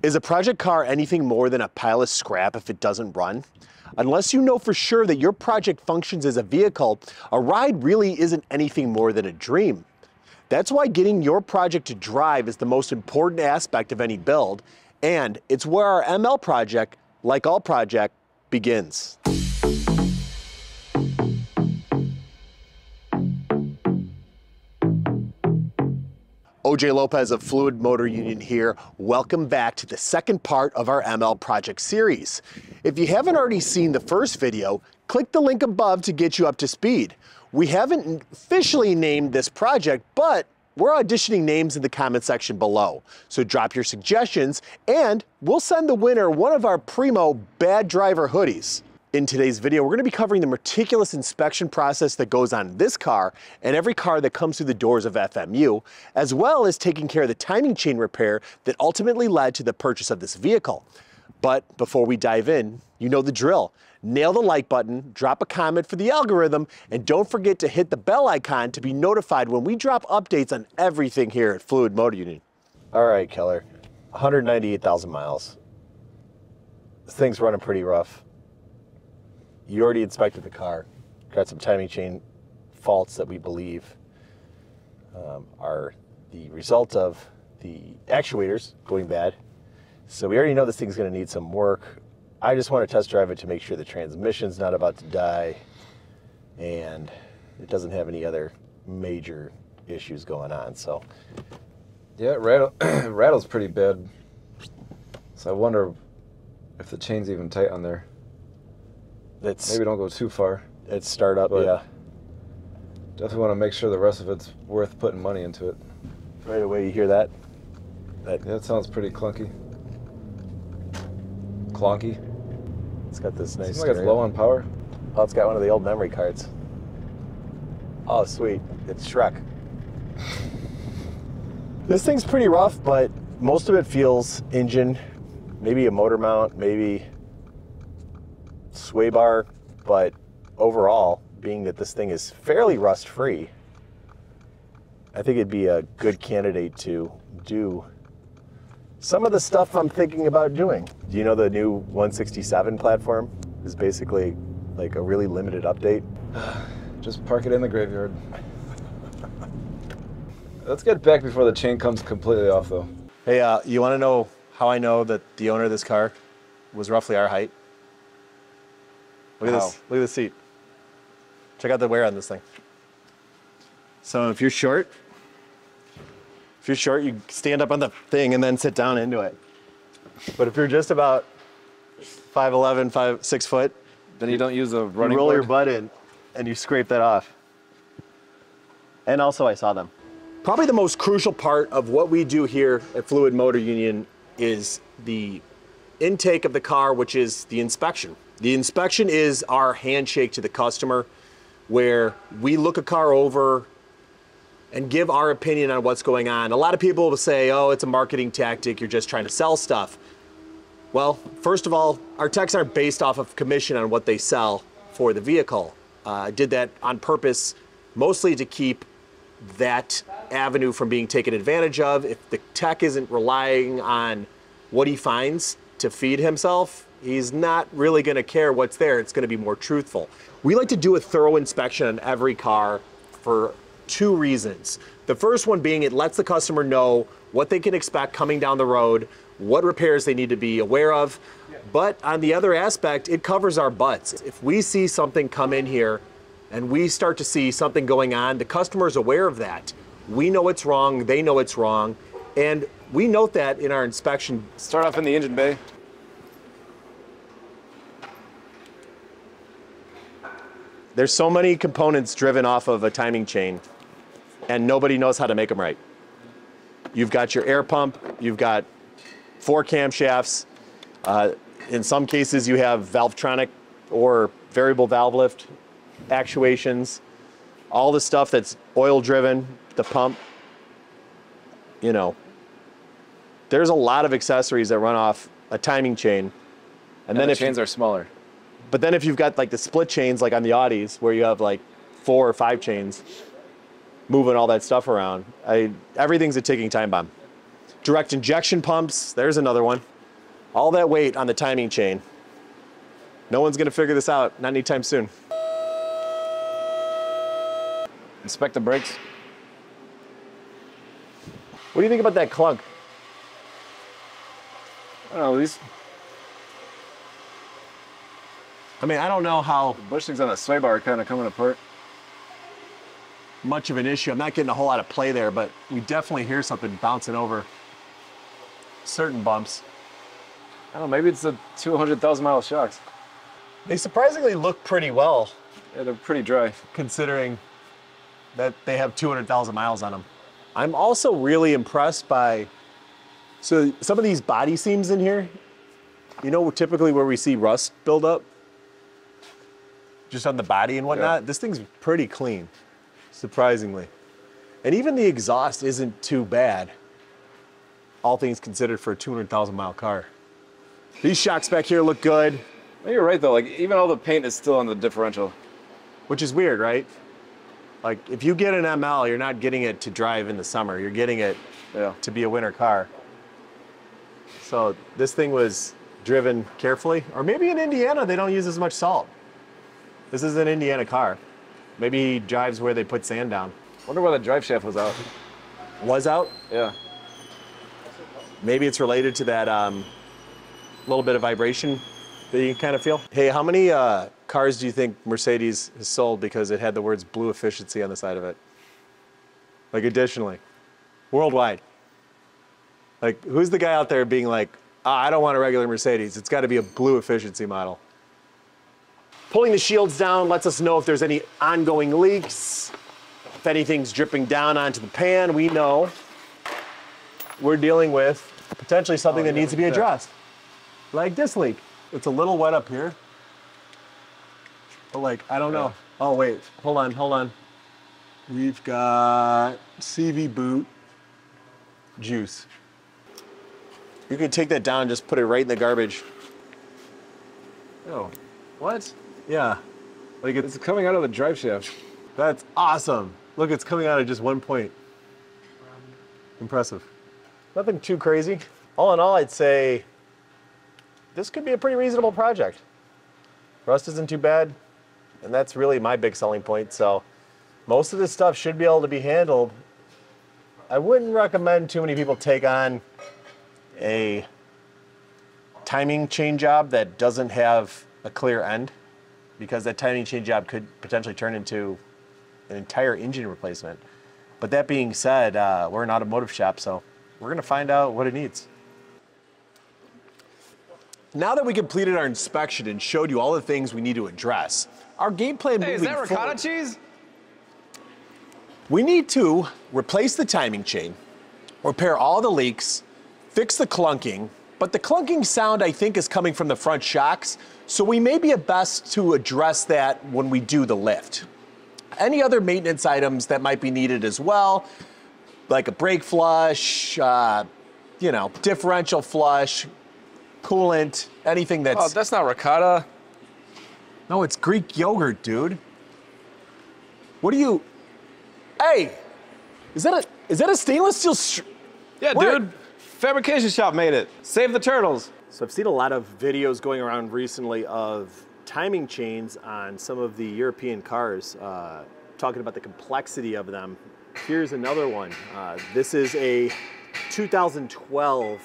Is a project car anything more than a pile of scrap if it doesn't run? Unless you know for sure that your project functions as a vehicle, a ride really isn't anything more than a dream. That's why getting your project to drive is the most important aspect of any build, and it's where our ML project, like all projects, begins. OJ Lopez of Fluid Motor Union here. Welcome back to the second part of our ML project series. If you haven't already seen the first video, click the link above to get you up to speed. We haven't officially named this project, but we're auditioning names in the comment section below. So drop your suggestions and we'll send the winner one of our primo Bad Driver hoodies. In today's video, we're going to be covering the meticulous inspection process that goes on this car and every car that comes through the doors of FMU, as well as taking care of the timing chain repair that ultimately led to the purchase of this vehicle. But before we dive in, you know the drill. Nail the like button, drop a comment for the algorithm, and don't forget to hit the bell icon to be notified when we drop updates on everything here at Fluid Motor Union. All right, Keller, 198,000 miles. This thing's running pretty rough. You already inspected the car, got some timing chain faults that we believe are the result of the actuators going bad. So we already know this thing's going to need some work. I just want to test drive it to make sure the transmission's not about to die and it doesn't have any other major issues going on. So yeah, it rattles pretty bad. So I wonder if the chain's even tight on there. Maybe don't go too far. It's startup, yeah. Definitely want to make sure the rest of it's worth putting money into it. Right away, you hear that? Yeah, that sounds pretty clunky. Clonky. It's got this nice. Seems like it's low on power. Oh, it's got one of the old memory cards. Oh, sweet. It's Shrek. This thing's pretty rough, but most of it feels engine, maybe a motor mount, maybe sway bar, but overall, being that this thing is fairly rust-free, I think it'd be a good candidate to do some of the stuff I'm thinking about doing. Do you know the new 167 platform is basically like a really limited update? Just park it in the graveyard. Let's get back before the chain comes completely off, though. Hey, you want to know how I know that the owner of this car was roughly our height? Look at this. Look at the seat. Check out the wear on this thing. So if you're short, you stand up on the thing and then sit down into it. But if you're just about 5'11", 6 foot, then you don't use a running you roll board? your butt in and you scrape that off. And also I saw them. Probably the most crucial part of what we do here at Fluid Motor Union is the intake of the car, which is the inspection. The inspection is our handshake to the customer, where we look a car over and give our opinion on what's going on. A lot of people will say, oh, it's a marketing tactic, you're just trying to sell stuff. Well, first of all, our techs aren't based off of commission on what they sell for the vehicle. I did that on purpose, mostly to keep that avenue from being taken advantage of. If the tech isn't relying on what he finds to feed himself, he's not really going to care what's there. It's going to be more truthful. We like to do a thorough inspection on every car for two reasons. The first one being it lets the customer know what they can expect coming down the road, what repairs they need to be aware of. But on the other aspect, it covers our butts. If we see something come in here and we start to see something going on, the customer's aware of that. We know it's wrong, they know it's wrong, and we note that in our inspection. Start off in the engine bay. There's so many components driven off of a timing chain, and nobody knows how to make them right. You've got your air pump, you've got 4 camshafts. In some cases, you have Valvetronic or variable valve lift actuations. All the stuff that's oil driven, the pump, you know. There's a lot of accessories that run off a timing chain. And then the chains are smaller. But then if you've got like the split chains, like on the Audis, where you have like 4 or 5 chains, moving all that stuff around, everything's a ticking time bomb. Direct injection pumps, there's another one. All that weight on the timing chain. No one's gonna figure this out, not anytime soon. Inspect the brakes. What do you think about that clunk? I don't know, these I mean, I don't know how bushings on the sway bar are kind of coming apart. much of an issue. I'm not getting a whole lot of play there, but we definitely hear something bouncing over certain bumps. I don't know, maybe it's the 200,000-mile shocks. They surprisingly look pretty well, Yeah, they're pretty dry. considering that they have 200,000 miles on them. I'm also really impressed by, so some of these body seams in here, you know, typically where we see rust build up, just on the body and whatnot, Yeah. this thing's pretty clean, surprisingly. And even the exhaust isn't too bad, all things considered, for a 200,000 mile car. These shocks back here look good, You're right though, like even all the paint is still on the differential. which is weird, right? Like if you get an ML, you're not getting it to drive in the summer, you're getting it Yeah. to be a winter car. So this thing was driven carefully, or maybe in Indiana they don't use as much salt. This is an Indiana car. Maybe he drives where they put sand down. Wonder why the drive shaft was out. Was out? Yeah. Maybe it's related to that little bit of vibration that you can kind of feel. Hey, how many cars do you think Mercedes has sold because it had the words blue efficiency on the side of it? Like additionally, worldwide. Like who's the guy out there being like, I don't want a regular Mercedes, it's gotta be a blue efficiency model. Pulling the shields down lets us know if there's any ongoing leaks, if anything's dripping down onto the pan. We know we're dealing with potentially something that needs to be addressed. Like this leak. It's a little wet up here. But like, I don't know. Oh wait, hold on. We've got CV boot juice. You could take that down and just put it right in the garbage. Oh, what? Yeah, like It's coming out of the drive shaft. that's awesome. Look, it's coming out at just one point. Impressive. Nothing too crazy. All in all, I'd say this could be a pretty reasonable project. Rust isn't too bad, and that's really my big selling point. So most of this stuff should be able to be handled. I wouldn't recommend too many people take on a timing chain job that doesn't have a clear end, because that timing chain job could potentially turn into an entire engine replacement. But that being said, we're an automotive shop, so we're gonna find out what it needs. Now that we completed our inspection and showed you all the things we need to address, our game plan Hey, is moving that ricotta forward, cheese? we need to replace the timing chain, repair all the leaks, fix the clunking, but the clunking sound, I think, is coming from the front shocks, so we may be it best to address that when we do the lift. Any other maintenance items that might be needed as well, like a brake flush, differential flush, coolant, anything Oh, that's... that's not ricotta. No, it's Greek yogurt, dude. What do you... Hey, is that a stainless steel... Yeah, Where- dude. Fabrication shop made it. Save the turtles. So I've seen a lot of videos going around recently of timing chains on some of the European cars, talking about the complexity of them. Here's another one. This is a 2012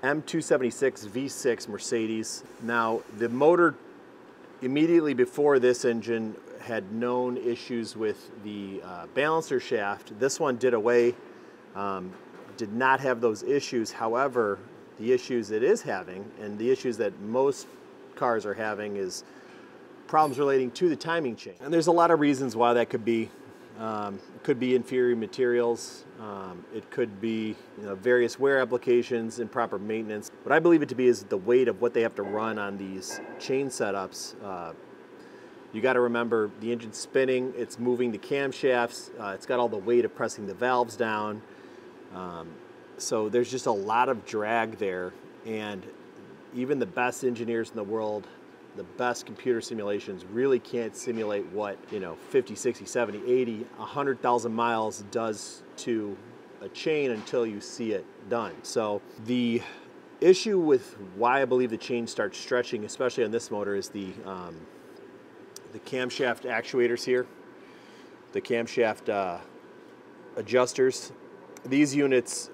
M276 V6 Mercedes. Now, the motor immediately before this engine had known issues with the balancer shaft. This one did away, did not have those issues. However, the issues it is having, and the issues that most cars are having, is problems relating to the timing chain. And there's a lot of reasons why that could be. It could be inferior materials. It could be various wear applications, improper maintenance. What I believe it to be is the weight of what they have to run on these chain setups. You got to remember the engine's spinning, it's moving the camshafts, it's got all the weight of pressing the valves down. So there's just a lot of drag there, and even the best engineers in the world, the best computer simulations really can't simulate what 50, 60, 70, 80, 100,000 miles does to a chain until you see it done. So the issue with why I believe the chain starts stretching, especially on this motor, is the camshaft actuators here, the camshaft adjusters. These units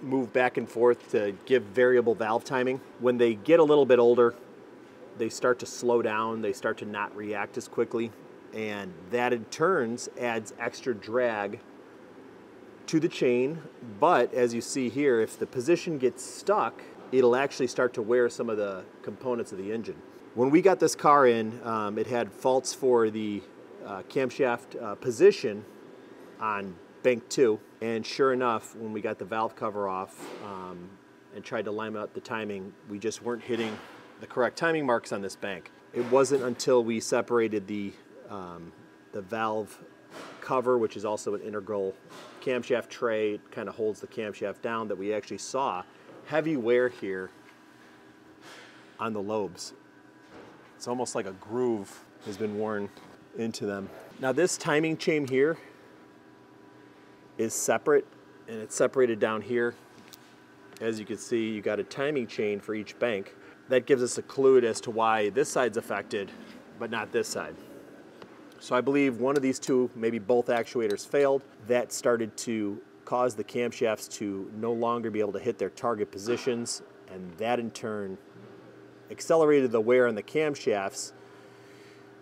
move back and forth to give variable valve timing. When they get a little bit older, they start to slow down, they start to not react as quickly, and that in turns adds extra drag to the chain. But as you see here, if the position gets stuck, it'll actually start to wear some of the components of the engine. When we got this car in, it had faults for the camshaft position on bank 2, and sure enough, when we got the valve cover off and tried to line up the timing, we just weren't hitting the correct timing marks on this bank. It wasn't until we separated the valve cover, which is also an integral camshaft tray, it kind of holds the camshaft down, that we actually saw heavy wear here on the lobes. It's almost like a groove has been worn into them. Now this timing chain here is separate, and it's separated down here. As you can see, you got a timing chain for each bank. That gives us a clue as to why this side's affected, but not this side. So I believe one of these two, maybe both actuators failed. That started to cause the camshafts to no longer be able to hit their target positions, and that in turn accelerated the wear on the camshafts,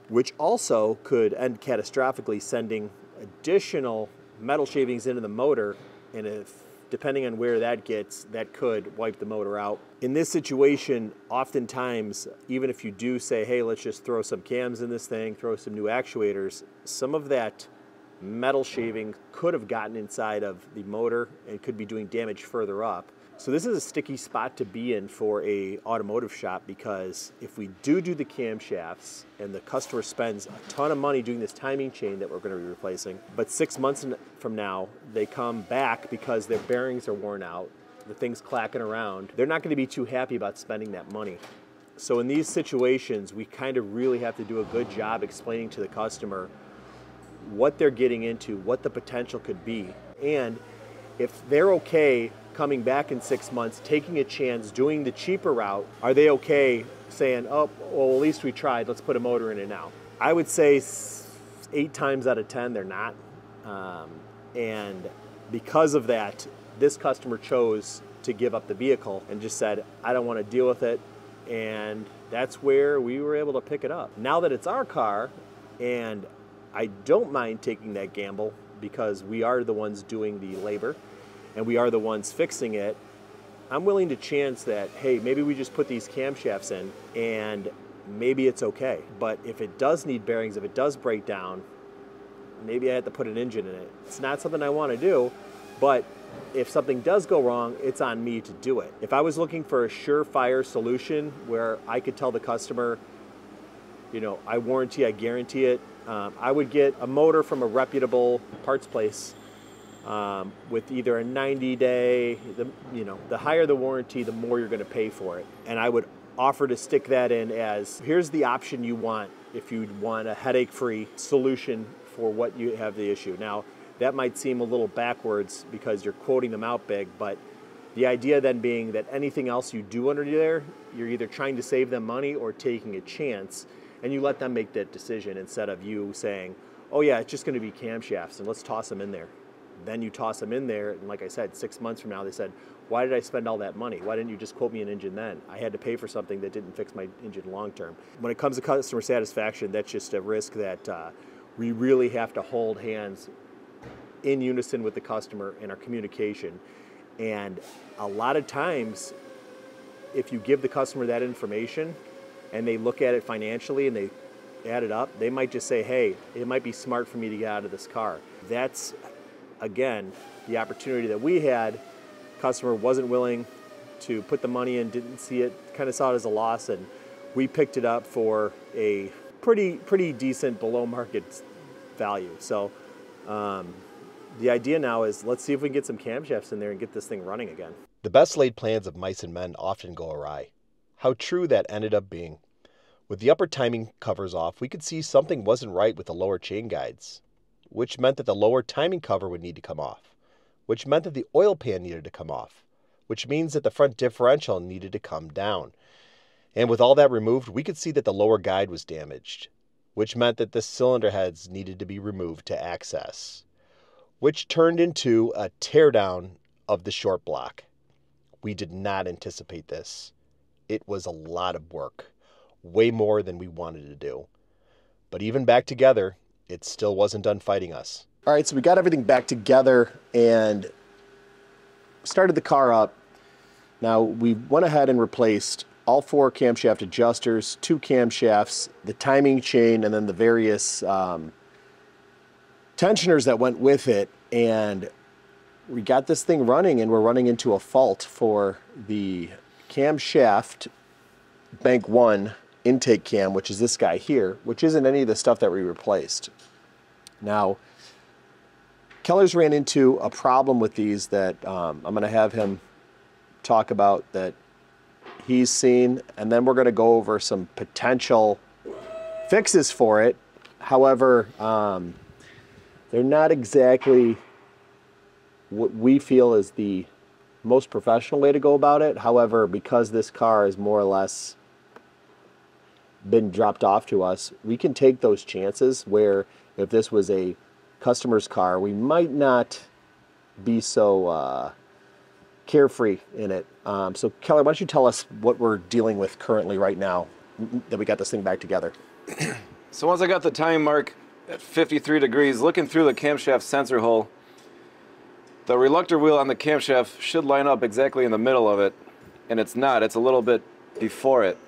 which also could end catastrophically, sending additional metal shavings into the motor, and if depending on where that gets, that could wipe the motor out. In this situation, oftentimes, even if you do say, hey, let's just throw some cams in this thing, throw some new actuators, some of that metal shaving could have gotten inside of the motor and could be doing damage further up. So this is a sticky spot to be in for a automotive shop, because if we do the camshafts and the customer spends a ton of money doing this timing chain that we're going to be replacing, but 6 months from now they come back because their bearings are worn out, the thing's clacking around, they're not going to be too happy about spending that money. So in these situations, we kind of really have to do a good job explaining to the customer what they're getting into, what the potential could be, and if they're okay coming back in 6 months, taking a chance, doing the cheaper route, are they okay saying, oh, well, at least we tried, let's put a motor in it now? I would say 8 times out of 10, they're not. And because of that, this customer chose to give up the vehicle and just said, I don't want to deal with it. And that's where we were able to pick it up. Now that it's our car, and I don't mind taking that gamble because we are the ones doing the labor and we are the ones fixing it, I'm willing to chance that, hey, maybe we just put these camshafts in and maybe it's okay. But if it does need bearings, if it does break down, maybe I have to put an engine in it. It's not something I want to do, but if something does go wrong, it's on me to do it. If I was looking for a surefire solution where I could tell the customer, you know, I warranty, I guarantee it, I would get a motor from a reputable parts place with either a 90-day, the higher the warranty, the more you're going to pay for it. And I would offer to stick that in as, here's the option you want if you want a headache-free solution for what you have the issue. Now, that might seem a little backwards because you're quoting them out big, but the idea then being that anything else you do under there, you're either trying to save them money or taking a chance, and you let them make that decision instead of you saying, oh yeah, it's just going to be camshafts and let's toss them in there. Then you toss them in there, and like I said, 6 months from now they said, why did I spend all that money? Why didn't you just quote me an engine then? I had to pay for something that didn't fix my engine long term. When it comes to customer satisfaction, that's just a risk that we really have to hold hands in unison with the customer in our communication. And a lot of times, if you give the customer that information and they look at it financially and they add it up, they might just say, hey, it might be smart for me to get out of this car. That's, again, the opportunity that we had. Customer wasn't willing to put the money in, didn't see it, kind of saw it as a loss, and we picked it up for a pretty decent below market value. So the idea now is, let's see if we can get some camshafts in there and get this thing running again. The best laid plans of mice and men often go awry. How true that ended up being. With the upper timing covers off, we could see something wasn't right with the lower chain guides, which meant that the lower timing cover would need to come off, which meant that the oil pan needed to come off. which means that the front differential needed to come down. And with all that removed, we could see that the lower guide was damaged, which meant that the cylinder heads needed to be removed to access, which turned into a teardown of the short block. We did not anticipate this. It was a lot of work, way more than we wanted to do. But even back together, it still wasn't done fighting us. All right, so we got everything back together and started the car up. Now we went ahead and replaced all 4 camshaft adjusters, 2 camshafts, the timing chain, and then the various tensioners that went with it. And we got this thing running, and we're running into a fault for the camshaft bank 1 intake cam, which is this guy here, which isn't any of the stuff that we replaced. Now, Keller's ran into a problem with these that I'm going to have him talk about that he's seen, and then we're going to go over some potential fixes for it. However, they're not exactly what we feel is the most professional way to go about it. However, because this car is more or less been dropped off to us, we can take those chances where if this was a customer's car, we might not be so carefree in it. So Keller, why don't you tell us what we're dealing with currently right now that we got this thing back together? So once I got the time mark at 53 degrees, looking through the camshaft sensor hole, the reluctor wheel on the camshaft should line up exactly in the middle of it, and it's not. It's a little bit before it.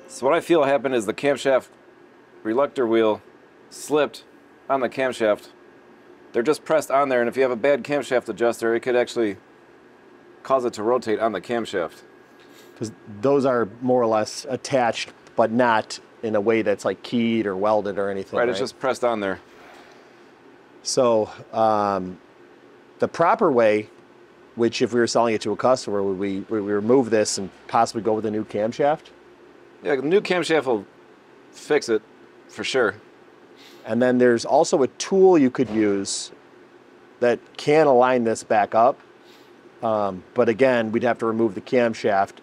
So what I feel happened is the camshaft reluctor wheel slipped on the camshaft. They're just pressed on there, and if you have a bad camshaft adjuster, it could actually cause it to rotate on the camshaft. Because those are more or less attached, but not in a way that's like keyed or welded or anything. Right, it's just pressed on there. So the proper way, which if we were selling it to a customer, would we remove this and possibly go with a new camshaft? Yeah, the new camshaft will fix it for sure. And then there's also a tool you could use that can align this back up. But again, we'd have to remove the camshaft.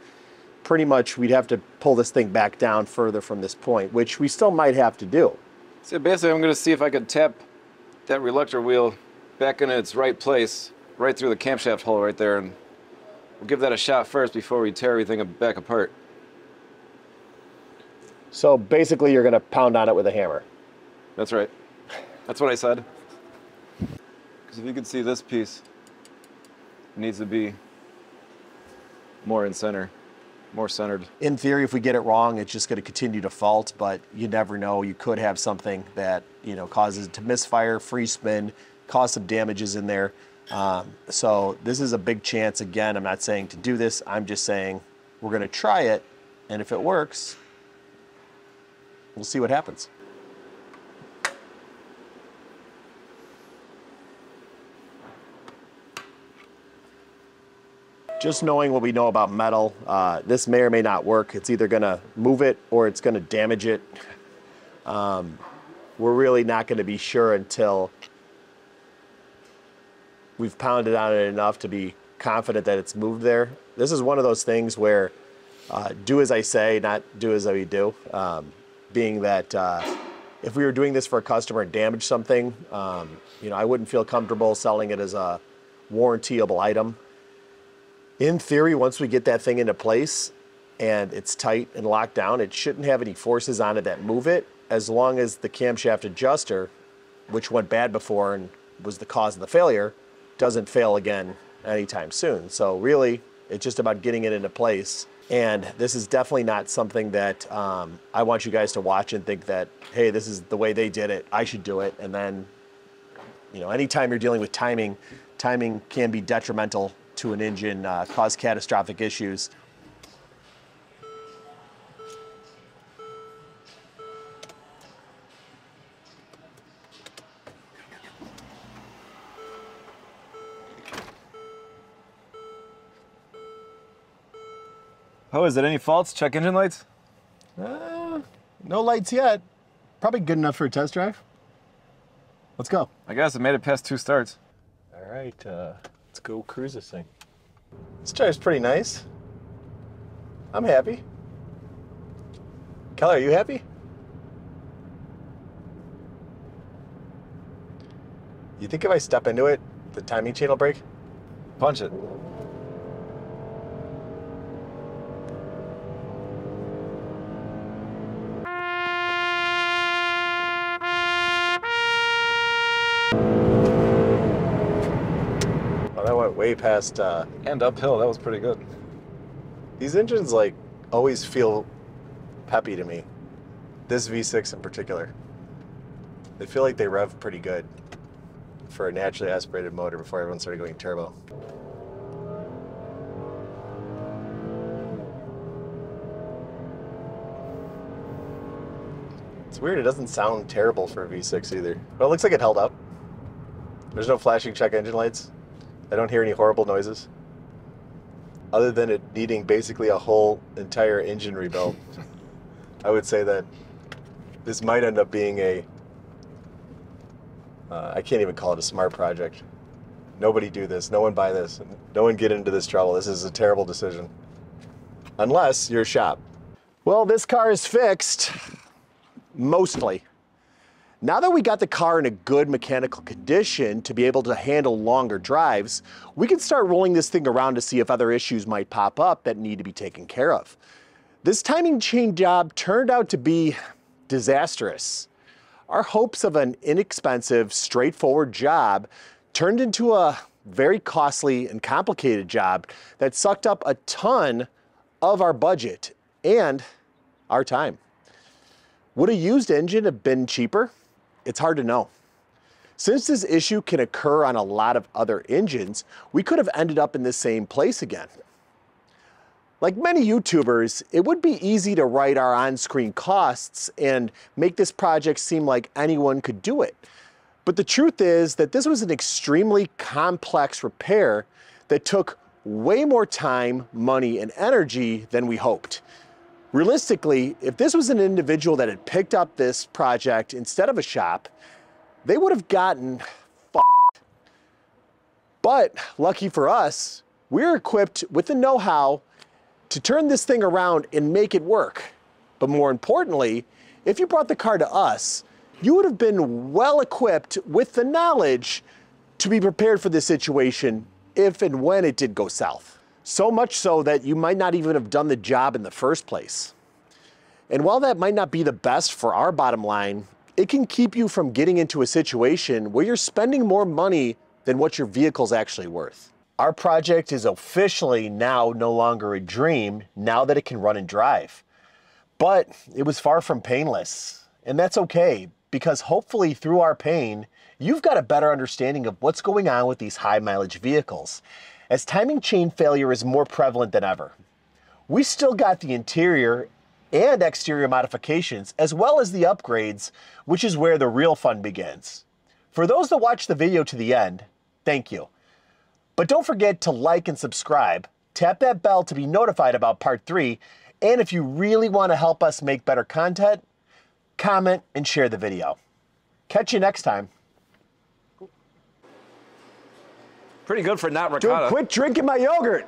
Pretty much we'd have to pull this thing back down further from this point, which we still might have to do. So basically I'm going to see if I could tap that reluctor wheel back in its right place, right through the camshaft hole right there, and we'll give that a shot first before we tear everything back apart. So basically you're going to pound on it with a hammer. That's right. That's what I said. Because if you can see this piece, it needs to be more in center, more centered. In theory, if we get it wrong, it's just going to continue to fault, but you never know. You could have something that, you know, causes it to misfire, free spin, cause some damages in there. So this is a big chance. Again, I'm not saying to do this. I'm just saying we're going to try it, and if it works, we'll see what happens. Just knowing what we know about metal, this may or may not work. It's either going to move it or it's going to damage it. We're really not going to be sure until we've pounded on it enough to be confident that it's moved there. This is one of those things where do as I say, not do as we do. Being that if we were doing this for a customer and damaged something, you know, I wouldn't feel comfortable selling it as a warrantyable item. In theory, once we get that thing into place and it's tight and locked down, it shouldn't have any forces on it that move it, as long as the camshaft adjuster, which went bad before and was the cause of the failure, doesn't fail again anytime soon. So really, it's just about getting it into place. And this is definitely not something that I want you guys to watch and think that, hey, this is the way they did it, I should do it. And then, you know, anytime you're dealing with timing can be detrimental to an engine, cause catastrophic issues. Oh, is it any faults? Check engine lights? No lights yet. Probably good enough for a test drive. Let's go. I guess it made it past 2 starts. All right, let's go cruise this thing. This drive's pretty nice. I'm happy. Kelly, are you happy? You think if I step into it, the timing chain will break? Punch it. Well, that went way past... And uphill, that was pretty good. These engines, like, always feel peppy to me. This V6 in particular. They feel like they rev pretty good for a naturally aspirated motor before everyone started going turbo. It's weird, it doesn't sound terrible for a V6 either. But it looks like it held up. There's no flashing check engine lights. I don't hear any horrible noises. Other than it needing basically a whole entire engine rebuild. I would say that this might end up being a, I can't even call it a smart project. Nobody do this, no one buy this, no one get into this trouble. This is a terrible decision. Unless you're a shop. Well, this car is fixed, mostly. Now that we got the car in a good mechanical condition to be able to handle longer drives, we can start rolling this thing around to see if other issues might pop up that need to be taken care of. This timing chain job turned out to be disastrous. Our hopes of an inexpensive, straightforward job turned into a very costly and complicated job that sucked up a ton of our budget and our time. Would a used engine have been cheaper? It's hard to know. Since this issue can occur on a lot of other engines, we could have ended up in the same place again. Like many YouTubers, it would be easy to write our on-screen costs and make this project seem like anyone could do it. But the truth is that this was an extremely complex repair that took way more time, money, and energy than we hoped. Realistically, if this was an individual that had picked up this project instead of a shop, they would have gotten f***ed. But lucky for us, we're equipped with the know-how to turn this thing around and make it work. But more importantly, if you brought the car to us, you would have been well equipped with the knowledge to be prepared for this situation if and when it did go south. So much so that you might not even have done the job in the first place. And while that might not be the best for our bottom line, it can keep you from getting into a situation where you're spending more money than what your vehicle's actually worth. Our project is officially now no longer a dream now that it can run and drive. But it was far from painless. And that's okay, because hopefully through our pain, you've got a better understanding of what's going on with these high mileage vehicles, as timing chain failure is more prevalent than ever. We still got the interior and exterior modifications, as well as the upgrades, which is where the real fun begins. For those that watch the video to the end, thank you. But don't forget to like and subscribe, tap that bell to be notified about part 3, and if you really want to help us make better content, comment and share the video. Catch you next time. Pretty good for not ricotta. Dude, quit drinking my yogurt.